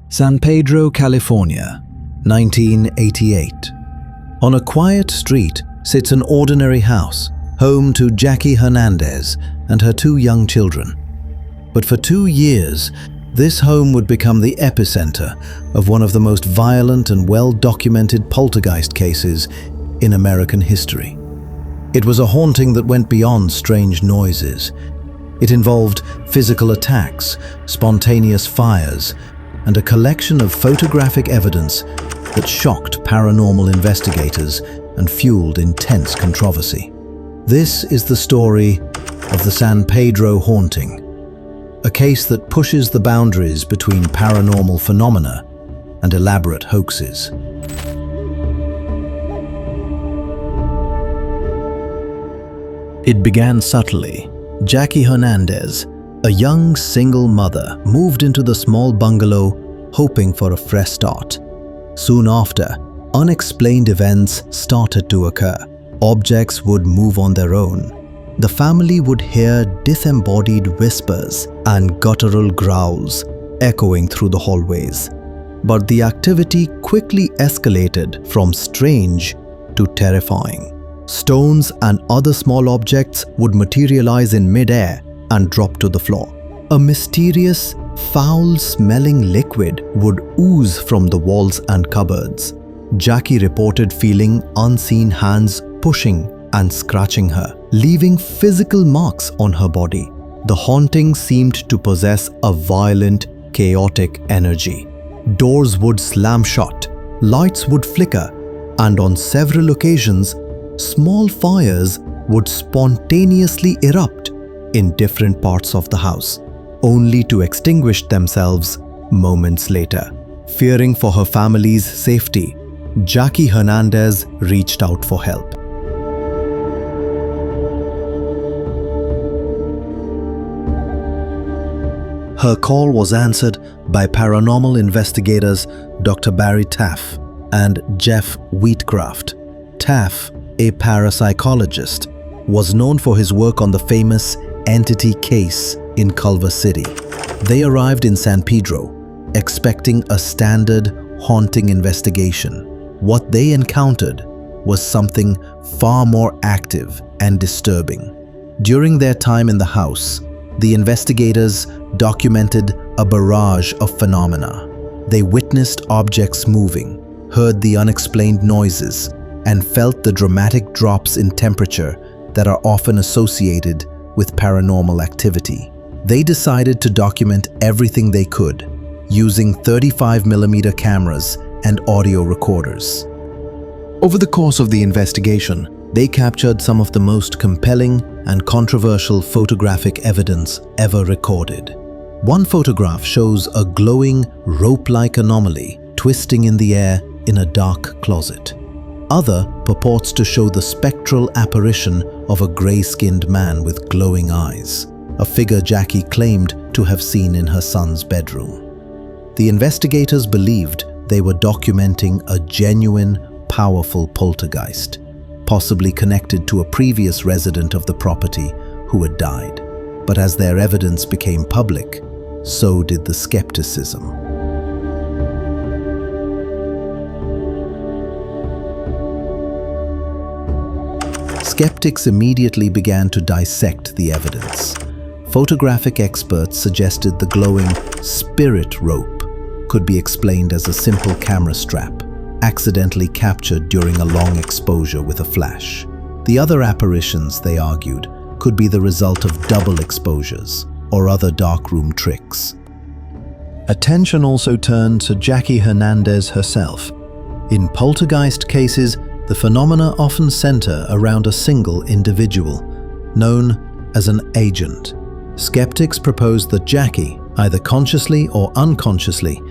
San Pedro, California, 1988. On a quiet street sits an ordinary house, home to Jackie Hernandez and her 2 young children. But for 2 years, this home would become the epicenter of one of the most violent and well-documented poltergeist cases in American history. It was a haunting that went beyond strange noises. It involved physical attacks, spontaneous fires, and a collection of photographic evidence that shocked paranormal investigators and fueled intense controversy. This is the story of the San Pedro haunting, a case that pushes the boundaries between paranormal phenomena and elaborate hoaxes. It began subtly. Jackie Hernandez, a young single mother, moved into the small bungalow hoping for a fresh start. Soon after, unexplained events started to occur. Objects would move on their own. The family would hear disembodied whispers and guttural growls echoing through the hallways. But the activity quickly escalated from strange to terrifying. Stones and other small objects would materialize in mid-air and drop to the floor. A mysterious, foul-smelling liquid would ooze from the walls and cupboards. Jackie reported feeling unseen hands pushing and scratching her, leaving physical marks on her body. The haunting seemed to possess a violent, chaotic energy. Doors would slam shut, lights would flicker, and on several occasions, small fires would spontaneously erupt in different parts of the house, only to extinguish themselves moments later. Fearing for her family's safety, Jackie Hernandez reached out for help. Her call was answered by paranormal investigators Dr. Barry Taff and Jeff Wheatcraft. Taff, a parapsychologist, was known for his work on the famous entity case in Culver City. They arrived in San Pedro, expecting a standard haunting investigation. What they encountered was something far more active and disturbing. During their time in the house, the investigators documented a barrage of phenomena. They witnessed objects moving, heard the unexplained noises, and felt the dramatic drops in temperature that are often associated with paranormal activity. They decided to document everything they could, using 35mm cameras and audio recorders. Over the course of the investigation, they captured some of the most compelling and controversial photographic evidence ever recorded. One photograph shows a glowing, rope-like anomaly twisting in the air in a dark closet. Other purports to show the spectral apparition of a gray-skinned man with glowing eyes, a figure Jackie claimed to have seen in her son's bedroom. The investigators believed they were documenting a genuine, powerful poltergeist, possibly connected to a previous resident of the property who had died. But as their evidence became public, so did the skepticism. Skeptics immediately began to dissect the evidence. Photographic experts suggested the glowing spirit rope could be explained as a simple camera strap, accidentally captured during a long exposure with a flash. The other apparitions, they argued, could be the result of double exposures or other darkroom tricks. Attention also turned to Jackie Hernandez herself. In poltergeist cases, the phenomena often center around a single individual, known as an agent. Skeptics proposed that Jackie, either consciously or unconsciously,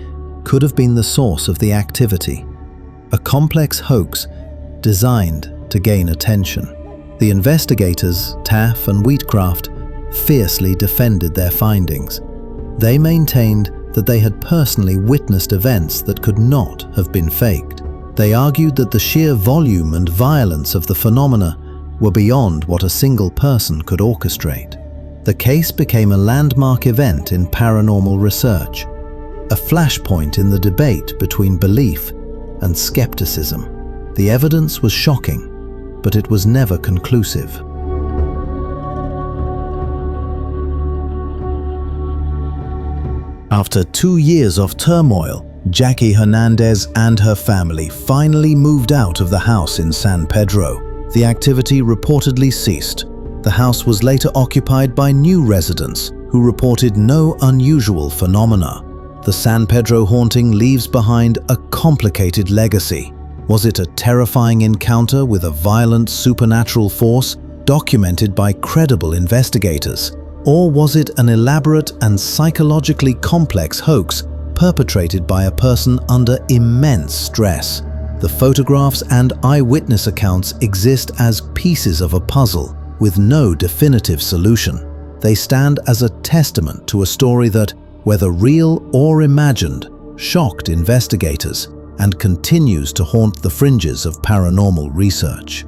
could have been the source of the activity, a complex hoax designed to gain attention. The investigators, Taff and Wheatcraft, fiercely defended their findings. They maintained that they had personally witnessed events that could not have been faked. They argued that the sheer volume and violence of the phenomena were beyond what a single person could orchestrate. The case became a landmark event in paranormal research. a flashpoint in the debate between belief and skepticism. The evidence was shocking, but it was never conclusive. After 2 years of turmoil, Jackie Hernandez and her family finally moved out of the house in San Pedro. The activity reportedly ceased. The house was later occupied by new residents who reported no unusual phenomena. The San Pedro haunting leaves behind a complicated legacy. Was it a terrifying encounter with a violent supernatural force documented by credible investigators? Or was it an elaborate and psychologically complex hoax perpetrated by a person under immense stress? The photographs and eyewitness accounts exist as pieces of a puzzle with no definitive solution. They stand as a testament to a story that, whether real or imagined, shocked investigators and continues to haunt the fringes of paranormal research.